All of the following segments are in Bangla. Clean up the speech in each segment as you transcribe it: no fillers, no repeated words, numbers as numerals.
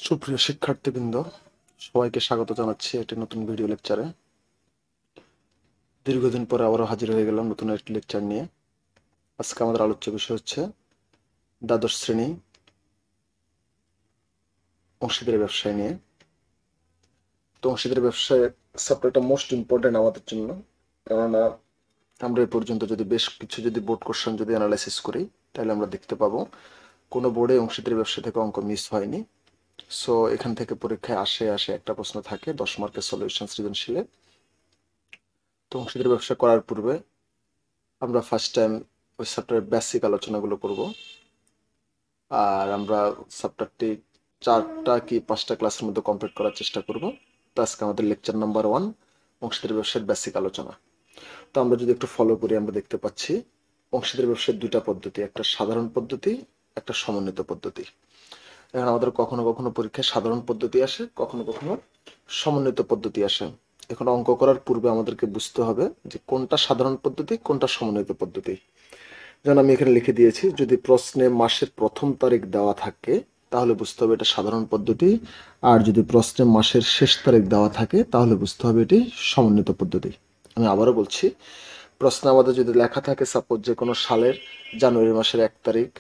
সুপ্রিয় শিক্ষার্থীবৃন্দ, সবাইকে স্বাগত জানাচ্ছি একটি নতুন ভিডিও লেকচারে। দীর্ঘদিন পরে আবারও হাজির হয়ে গেলাম নতুন একটি লেকচার নিয়ে। আজকে আমাদের আলোচ্য বিষয় হচ্ছে দ্বাদশ শ্রেণী অংশীদারি ব্যবসায় নিয়ে। তো অংশীদারি ব্যবসায় চ্যাপ্টারটা মোস্ট ইম্পর্টেন্ট আমাদের জন্য, কেননা আমরা এ পর্যন্ত যদি বেশ কিছু বোর্ড কোশ্চেন যদি অ্যানালাইসিস করি, তাহলে আমরা দেখতে পাবো কোনো বোর্ডে অংশীদারি ব্যবসা থেকে অঙ্ক মিস হয়নি। সো এখান থেকে পরীক্ষায় আসে একটা প্রশ্ন থাকে 10 মার্কের সলিউশন সৃজনশীলে। তো অংশীদারি ব্যবসা করার পূর্বে আমরা ফার্স্ট টাইম ওই চ্যাপ্টারের বেসিক আলোচনাগুলো করব, আর আমরা চ্যাপ্টারটি 4টা কি 5টা ক্লাসের মধ্যে কমপ্লিট করার চেষ্টা করব। তো আজকে আমাদের লেকচার নাম্বার 1 অংশীদারি ব্যবসার বেসিক আলোচনা। তো আমরা যদি একটু ফলো করি, আমরা দেখতে পাচ্ছি অংশীদারি ব্যবসার দুইটা পদ্ধতি, একটা সাধারণ পদ্ধতি, একটা সমন্বিত পদ্ধতি। এখন আমাদের কখনো কখনো পরীক্ষায় সাধারণ পদ্ধতি আসে, কখনো কখনো সমন্বিত পদ্ধতি আসে। এখন অঙ্ক করার পূর্বে আমাদেরকে বুঝতে হবে যে কোনটা সাধারণ পদ্ধতি, কোনটা সমন্বিত পদ্ধতি। যেমন আমি এখানে লিখে দিয়েছি, যদি প্রশ্নে মাসের প্রথম তারিখ দেওয়া থাকে তাহলে বুঝতে হবে এটা সাধারণ পদ্ধতি, আর যদি প্রশ্নে মাসের শেষ তারিখ দেওয়া থাকে তাহলে বুঝতে হবে এটি সমন্বিত পদ্ধতি। আমি আবারও বলছি, প্রশ্নে আমাদের যদি লেখা থাকে সাপোজ যে কোনো সালের জানুয়ারি মাসের 1 তারিখ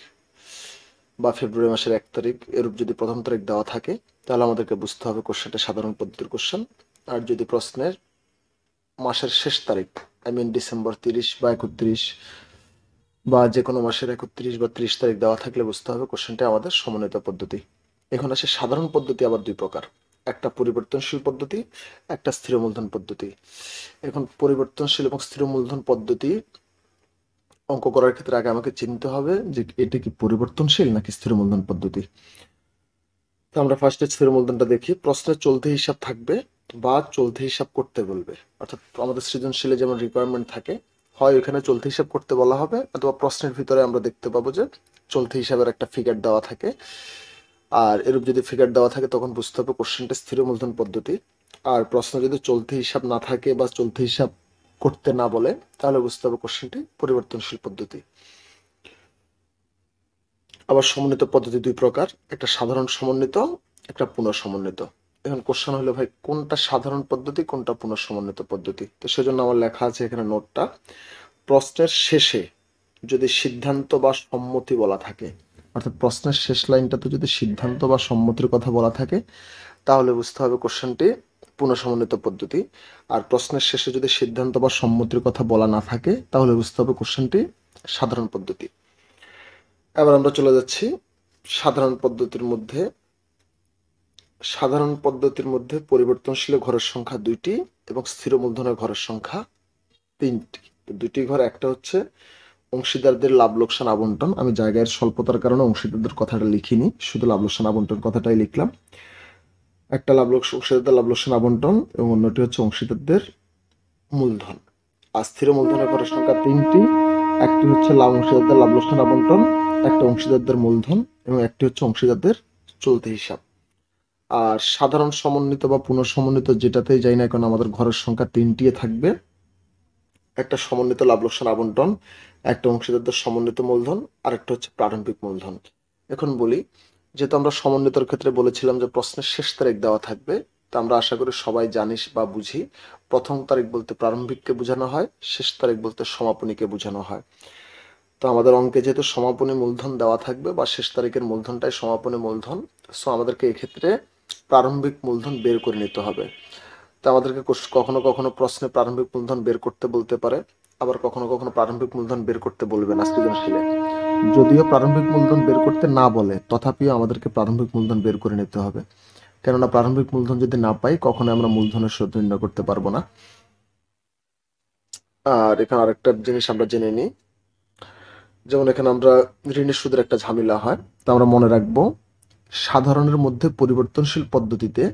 বা ফেব্রুয়ারি মাসের 1 তারিখ, এরূপ যদি প্রথম তারিখ দেওয়া থাকে তাহলে আমাদেরকে বুঝতে হবে কোশ্চেনটা সাধারণ পদ্ধতির কোশ্চেন। আর যদি প্রশ্নের মাসের শেষ তারিখ, ডিসেম্বর 30 বা 31 বা যে কোনো মাসের 31 বা 30 তারিখ দেওয়া থাকলে বুঝতে হবে কোশ্চেনটা আমাদের সমন্বিত পদ্ধতি। এখন আসে সাধারণ পদ্ধতি আবার দুই প্রকার, একটা পরিবর্তনশীল পদ্ধতি, একটা স্থির মূলধন পদ্ধতি। এখন পরিবর্তনশীল এবং স্থির মূলধন পদ্ধতি অঙ্ক করার ক্ষেত্রে আগে আমাকে চিনতে হবে যে এটা কি পরিবর্তনশীল নাকি স্থির মূলধন পদ্ধতি। তো আমরা ফার্স্টে স্থির মূলধনটা দেখি। প্রশ্নের চলতি হিসাব থাকবে বা চলতি হিসাব করতে বলবে, অর্থাৎ আমাদের সৃজনশীলে যেমন রিকোয়ারমেন্ট থাকে, হয় ওইখানে চলতি হিসাব করতে বলা হবে, অথবা প্রশ্নের ভিতরে আমরা দেখতে পাবো যে চলতি হিসাবের একটা ফিগার দেওয়া থাকে। আর এরূপ যদি ফিগার দেওয়া থাকে তখন বুঝতে হবে কোশ্চেনটা স্থির মূলধন পদ্ধতি। আর প্রশ্ন যদি চলতি হিসাব না থাকে বা চলতি হিসাব করতে না বলে তাহলে বুঝতে হবে কোশ্চেনটি পরিবর্তনশীল পদ্ধতি। আবার সমন্বিত পদ্ধতি দুই প্রকার, একটা সাধারণ সমন্বিত, একটা পুনঃসমন্বিত। এখন কোশ্চেন হলো ভাই কোনটা সাধারণ পদ্ধতি, কোনটা পুনঃসমন্বিত পদ্ধতি। তো সেজন্য আমার লেখা আছে এখানে নোটটা, প্রশ্নের শেষে যদি সিদ্ধান্ত বা সম্মতি বলা থাকে, অর্থাৎ প্রশ্নের শেষ লাইনটাতে যদি সিদ্ধান্ত বা সম্মতির কথা বলা থাকে তাহলে বুঝতে হবে কোশ্চেনটি পুনঃসমন্বিত পদ্ধতি। আর প্রশ্নের শেষে যদি সিদ্ধান্ত বা সম্মতির কথা বলা না থাকে তাহলে বুঝতে হবে কোশ্চেনটি সাধারণ পদ্ধতি। এবার আমরা চলে যাচ্ছি সাধারণ পদ্ধতির মধ্যে। সাধারণ পদ্ধতির মধ্যে পরিবর্তনশীল ঘরের সংখ্যা 2টি এবং স্থির মূলধনের ঘরের সংখ্যা 3টি। দুটি ঘর, একটা হচ্ছে অংশীদারদের লাভ লোকসান আবন্টন। আমি জায়গার স্বল্পতার কারণে অংশীদারদের কথাটা লিখিনি, শুধু লাভ লোকসান আবন্টন কথাটাই লিখলাম। একটা অংশীদারদের লাভ লোকসান আবন্টন এবং অন্যটি হচ্ছে অংশীদারদের মূলধন। আর স্থির মূলধনের ঘরের সংখ্যা 3টি, একটি হচ্ছে অংশীদারদের লাভ লোকসান আবন্টন, একটা অংশীদারদের মূলধন এবং একটি হচ্ছে অংশীদারদের চলতি হিসাব। আর সাধারণ সমন্বিত বা পুনঃসমন্বিত যেটাতেই যাই না এখন আমাদের ঘরের সংখ্যা 3টি থাকবে, একটা সমন্বিত লাভ লোকসান আবন্টন, একটা অংশীদারদের সমন্বিত মূলধন, আর একটা হচ্ছে প্রারম্ভিক মূলধন। এখন বলি, যেহেতু আমরা সমন্বিতর ক্ষেত্রে বলেছিলাম যে প্রশ্নের শেষ তারিখ দেওয়া থাকবে, তা আমরা আশা করি সবাই জানিস বা বুঝি প্রথম তারিখ বলতে প্রারম্ভিককে বোঝানো হয়, শেষ তারিখ বলতে সমাপনীকে বোঝানো হয়। তো আমাদের অঙ্কে যেহেতু সমাপনী মূলধন দেওয়া থাকবে বা শেষ তারিখের মূলধনটাই সমাপনী মূলধন, সো আমাদেরকে এক্ষেত্রে প্রারম্ভিক মূলধন বের করে নিতে হবে। তো আমাদেরকে কখনো কখনো প্রশ্নে প্রারম্ভিক মূলধন বের করতে বলতে পারে, আবার কখনো কখনো প্রারম্ভিক মূলধন বের করতে বলবে না সৃজনশীলে। যদিও প্রারম্ভিক মূলধন বের করতে না বলে, তথাপিও আমাদেরকে প্রারম্ভিক মূলধন বের করে নিতে হবে, কেননা প্রারম্ভিক মূলধন যদি না পাই কখনো আমরা মূলধনের সুদ নির্ণয় করতে পারবো না। আর এখানে আরেকটা জিনিস আমরা জেনে নিই, যেমন এখানে আমরা ঋণের সুদের একটা ঝামেলা হয়, তা আমরা মনে রাখবো সাধারণের মধ্যে পরিবর্তনশীল পদ্ধতিতে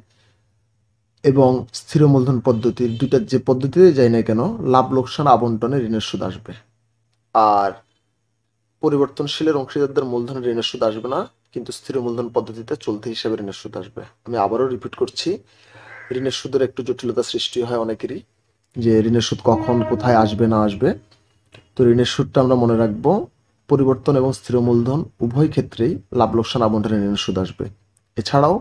এবং স্থির মূলধন পদ্ধতির দুইটা যে পদ্ধতিতে যাই না কেন লাভ লোকসান আবন্টনে ঋণের সুদ আসবে, আর পরিবর্তনশীলের অংশীদারদের মূলধনের ঋণের সুদ আসবে না, কিন্তু স্থির মূলধন পদ্ধতিতে চলতি হিসাবে ঋণের সুদ আসবে। আমি আবারও রিপিট করছি, ঋণের সুদের একটু জটিলতা সৃষ্টি হয় অনেকেরই, যে ঋণের সুদ কখন কোথায় আসবে না আসবে। তো ঋণের সুদটা আমরা মনে রাখবো পরিবর্তন এবং স্থির মূলধন উভয় ক্ষেত্রেই লাভ লোকসান আবন্টনে ঋণের সুদ আসবে। এছাড়াও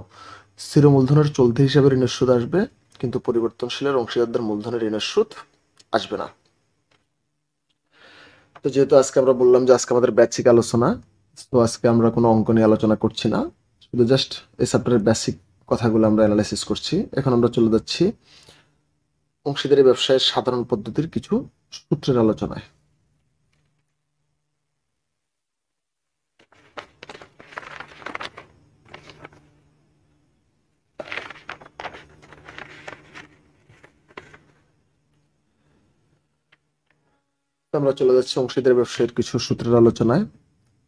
স্থির মূলধনের চলতি হিসাবে ঋণের সুদ আসবে, কিন্তু পরিবর্তনশীলের অংশীদারদের মূলধনের ঋণের সুদ আসবে না। তো যেহেতু আজকে আমরা বললাম যে আজকে আমাদের বেসিক আলোচনা, তো আজকে আমরা কোনো অঙ্ক নিয়ে আলোচনা করছি না, শুধু জাস্ট এই চ্যাপ্টারের বেসিক কথাগুলো আমরা অ্যানালাইসিস করছি। এখন আমরা চলে যাচ্ছি অংশীদারি ব্যবসায়ের সাধারণ পদ্ধতির কিছু সূত্রের আলোচনায়। আমরা চলে যাচ্ছি অংশীদারি ব্যবসায়ের কিছু সূত্রের আলোচনায়।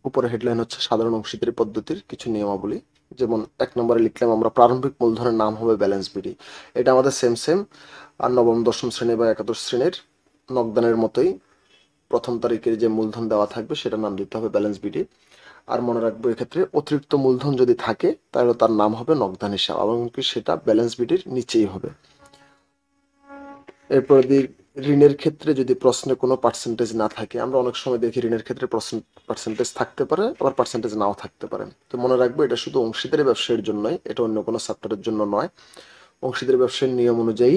উপরে হেডলাইন হচ্ছে সাধারণ অংশীদারি পদ্ধতির কিছু নিয়মাবলী। যেমন 1 নম্বরে লিখলাম আমরা প্রারম্ভিক মূলধনের নাম হবে ব্যালেন্স বিডি। এটা আমাদের সেম আর নবম দশম শ্রেণী বা একাদশ শ্রেণীর নকদানের মতোই প্রথম তারিখের যে মূলধন দেওয়া থাকবে সেটার নাম দিতে হবে ব্যালেন্স বিডি। আর মনে রাখবো এক্ষেত্রে অতিরিক্ত মূলধন যদি থাকে তাহলে তার নাম হবে নকদান হিসাব, এমনকি সেটা ব্যালেন্স বিডির নিচেই হবে। এরপর ঋণের ক্ষেত্রে যদি প্রশ্নে কোনো পার্সেন্টেজ না থাকে, আমরা অনেক সময় দেখি ঋণের ক্ষেত্রে পার্সেন্টেজ থাকতে পারে, আবার পার্সেন্টেজ নাও থাকতে পারে। তো মনে রাখবো এটা শুধু অংশীদারি ব্যবসায়ের জন্যই, এটা অন্য কোনো চ্যাপ্টারের জন্য নয়। অংশীদারি ব্যবসায়ের নিয়ম অনুযায়ী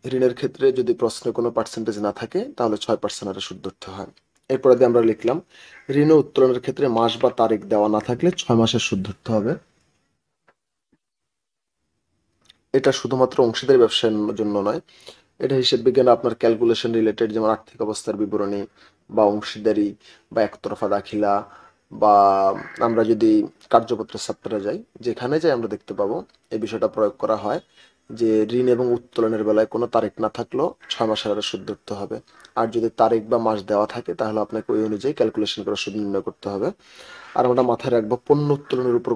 ঋণের ক্ষেত্রে যদি প্রশ্নে কোনো পার্সেন্টেজ না থাকে তাহলে 6% হারে সুদ ধরতে হয়। এরপরে দিয়ে আমরা লিখলাম ঋণ উত্তোলনের ক্ষেত্রে মাস বা তারিখ দেওয়া না থাকলে 6 মাসের সুদ ধরতে হবে। এটা শুধুমাত্র অংশীদারি ব্যবসায়ের জন্য নয়, এটা হিসেব বিজ্ঞানে আপনার ক্যালকুলেশন রিলেটেড, যেমন আর্থিক অবস্থার বিবরণী বা অংশীদারি বা একতরফা দাখিলা, বা আমরা যদি কার্যপত্রের চ্যাপ্টারে যাই, যেখানে যাই আমরা দেখতে পাবো এই বিষয়টা প্রয়োগ করা হয় যে ঋণ এবং উত্তোলনের বেলায় কোনো তারিখ না থাকলেও 6 মাসের হারে সুদ ধরতে হবে। আর যদি তারিখ বা মাস দেওয়া থাকে তাহলে আপনাকে ওই অনুযায়ী ক্যালকুলেশন করে সুদ নির্ণয় করতে হবে। আর আমরা মাথায় রাখবো পণ্য উত্তোলনের উপর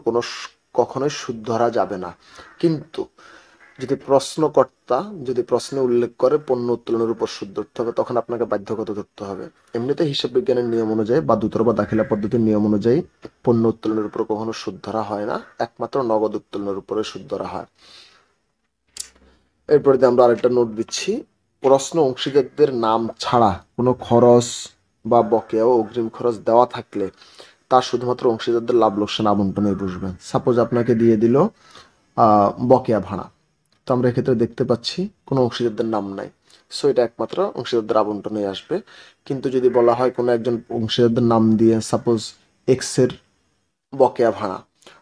কখনোই সুদ ধরা যাবে না, কিন্তু যদি প্রশ্নকর্তা যদি প্রশ্নে উল্লেখ করে পণ্য উত্তোলনের উপর সুদ ধরতে হবে তখন আপনাকে বাধ্যগত ধরতে হবে। এমনিতে হিসাব বিজ্ঞানের নিয়ম অনুযায়ী বা দুতরফা দাখিলা পদ্ধতির নিয়ম অনুযায়ী পণ্য উত্তোলনের উপর কখনো সুদ ধরা হয় না, একমাত্র নগদ উত্তোলনের উপরে সুদ ধরা হয়। এরপরে আমরা আরেকটা নোট দিচ্ছি, প্রশ্ন অংশীদারদের নাম ছাড়া কোনো খরচ বা বকেয়া ও অগ্রিম খরচ দেওয়া থাকলে তা শুধুমাত্র অংশীদারদের লাভ লোকসান আবন্টনে বসবে। সাপোজ আপনাকে দিয়ে দিল বকেয়া ভাড়া, তো আমরা এক্ষেত্রে দেখতে পাচ্ছি কোনো অংশীদারদের নাম নাই, সো এটা একমাত্র অংশীদারদের আবন্টনে আসবে। কিন্তু যদি বলা হয় কোনো একজন অংশীদারদের নাম দিয়ে সাপোজ এক্সের বকেয়া ভাড়া,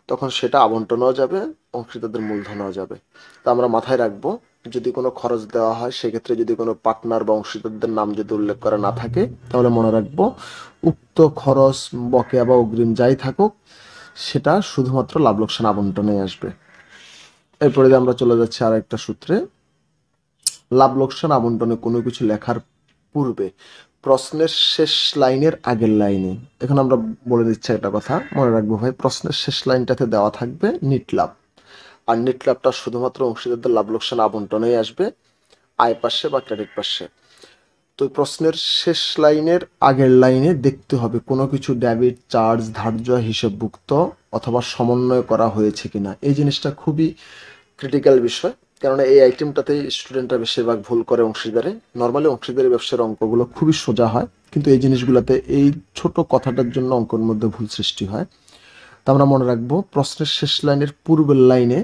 তখন সেটা আবন্টনও যাবে, অংশীদারদের মূলধনও যাবে। তো আমরা মাথায় রাখবো যদি কোনো খরচ দেওয়া হয় সেক্ষেত্রে যদি কোনো পার্টনার বা অংশীদারদের নাম যদি উল্লেখ করা না থাকে তাহলে মনে রাখবো উক্ত খরচ বকেয়া বা অগ্রিম যাই থাকুক সেটা শুধুমাত্র লাভ লোকসান আবন্টনে আসবে। এরপরে আমরা চলে যাচ্ছি আর একটা সূত্রে, লাভ লোকসান আবন্টনে কোনো কিছু লেখার পূর্বে প্রশ্নের শেষ লাইনের আগের লাইনে, এখন আমরা বলে দিচ্ছি একটা কথা মনে রাখবো ভাই, প্রশ্নের শেষ লাইনটাতে দেওয়া থাকবে নিট লাভ, আর নিট লাভটা শুধুমাত্র অংশীদারদের লাভ লোকসান আবন্টনেই আসবে, আয় পাশে বা ক্রেডিট পাশে। তো প্রশ্নের শেষ লাইনের আগের লাইনে দেখতে হবে কোনো কিছু ডেবিট চার্জ ধার্য হিসেবভুক্ত অথবা সমন্বয় করা হয়েছে কিনা। এই জিনিসটা খুবই ক্রিটিক্যাল বিষয়, কেননা এই আইটেমটাতেই স্টুডেন্টরা বেশিরভাগ ভুল করে অংশীদারে। নর্মালি অংশীদারি ব্যবসার অঙ্কগুলো খুবই সোজা হয়, কিন্তু এই জিনিসগুলোতে এই ছোট কথাটার জন্য অঙ্কের মধ্যে ভুল সৃষ্টি হয়। তা আমরা মনে রাখবো প্রশ্নের শেষ লাইনের পূর্বের লাইনে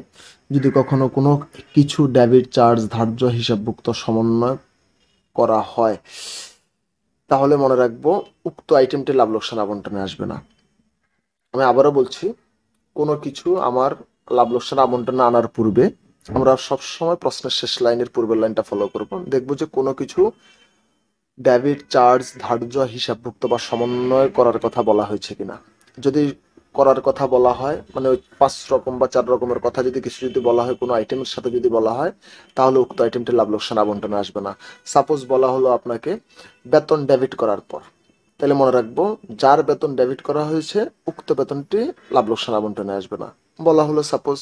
যদি কখনো কোনো কিছু ডেবিট চার্জ ধার্য হিসাবভুক্ত সমন্বয় করা হয় তাহলে মনে রাখবো উক্ত আইটেমটি লাভ লোকসান আবন্টনে আসবে না। আমি আবারও বলছি, কোনো কিছু আমার লাভ লোকসান আবন্টনে আনার পূর্বে আমরা সবসময় প্রশ্নের শেষ লাইনের পূর্বের লাইনটা ফলো করব, দেখবো যে কোনো কিছু ডেবিট চার্জ ধার্য হিসাবভুক্ত বা সমন্বয় করার কথা বলা হয়েছে কিনা। যদি করার কথা বলা হয় মানে ওই 5 রকম বা 4 রকমের কথা যদি কিছু যদি বলা হয় কোনো আইটেমের সাথে যদি বলা হয় তাহলে উক্ত আইটেমটি লাভ লোকসান আবন্টনে আসবে না। সাপোজ বলা হলো আপনাকে বেতন ডেবিট করার পর, তাহলে মনে রাখবো যার বেতন ডেবিট করা হয়েছে উক্ত বেতনটি লাভ লোকসান আবন্টনে আসবে না। বলা হলো সাপোজ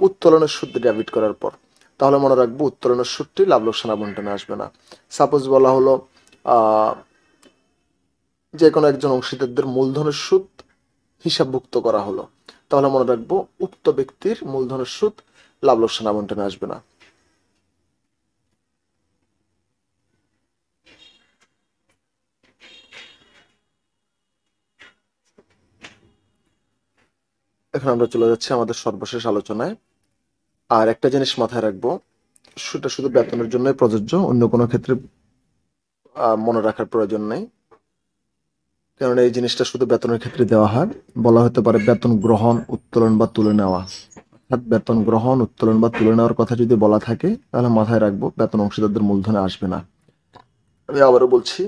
উত্তোলনের সুদ ডেবিট করার পর, তাহলে মনে রাখবো উত্তোলনের সুদটি লাভ লোকসান আবন্টনে আসবে না। সাপোজ বলা হলো যে কোনো একজন অংশীদারদের মূলধনের সুদ হিসাবভুক্ত করা হলো, তাহলে মনে রাখবো উক্ত ব্যক্তির মূলধনের সুদ লাভ লোকসান আবন্টনে আসবে না। এখন আমরা চলে যাচ্ছি আমাদের সর্বশেষ আলোচনায়। আর একটা জিনিস মাথায় রাখবো, সেটা শুধু বেতনের জন্যই প্রযোজ্য, অন্য কোনো ক্ষেত্রে মনে রাখার প্রয়োজন নেই। কারণ এই জিনিসটা শুধু বেতনের ক্ষেত্রে দেওয়া হয়। বলা হতে পারে বেতন গ্রহণ, উত্তোলন বা তুলে নেওয়া। অর্থাৎ বেতন গ্রহণ, উত্তোলন বা তুলে নেওয়ার কথা যদি বলা থাকে, তাহলে মাথায় রাখবো বেতন অংশীদারদের মূলধনে আসবে না। আমি আবারও বলছি,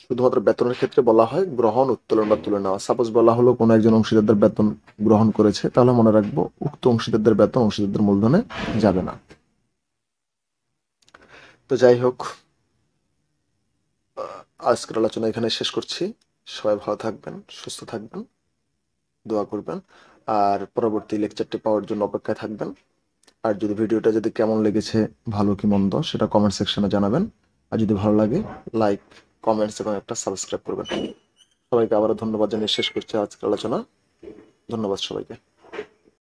শুধুমাত্র বেতনের ক্ষেত্রে বলা হয় গ্রহণ, উত্তোলন বা তুলে নেওয়া। সাপোজ বলা হলো কোনো একজন অংশীদারদের বেতন গ্রহণ করেছে, তাহলে মনে রাখবো উক্ত অংশীদারদের বেতন অংশীদারদের মূলধনে যাবে না। তো যাই হোক, আজকের আলোচনা এখানে শেষ করছি। সবাই ভালো থাকবেন, সুস্থ থাকবেন, দোয়া করবেন, আর পরবর্তী লেকচারটি পাওয়ার জন্য অপেক্ষায় থাকবেন। আর যদি ভিডিওটা যদি কেমন লেগেছে, ভালো কি মন্দ, সেটা কমেন্ট সেকশনে জানাবেন। আর যদি ভালো লাগে, লাইক, কমেন্টস এবং একটা সাবস্ক্রাইব করবেন। সবাইকে আবারও ধন্যবাদ জানিয়ে শেষ করছি আজকের আলোচনা। ধন্যবাদ সবাইকে।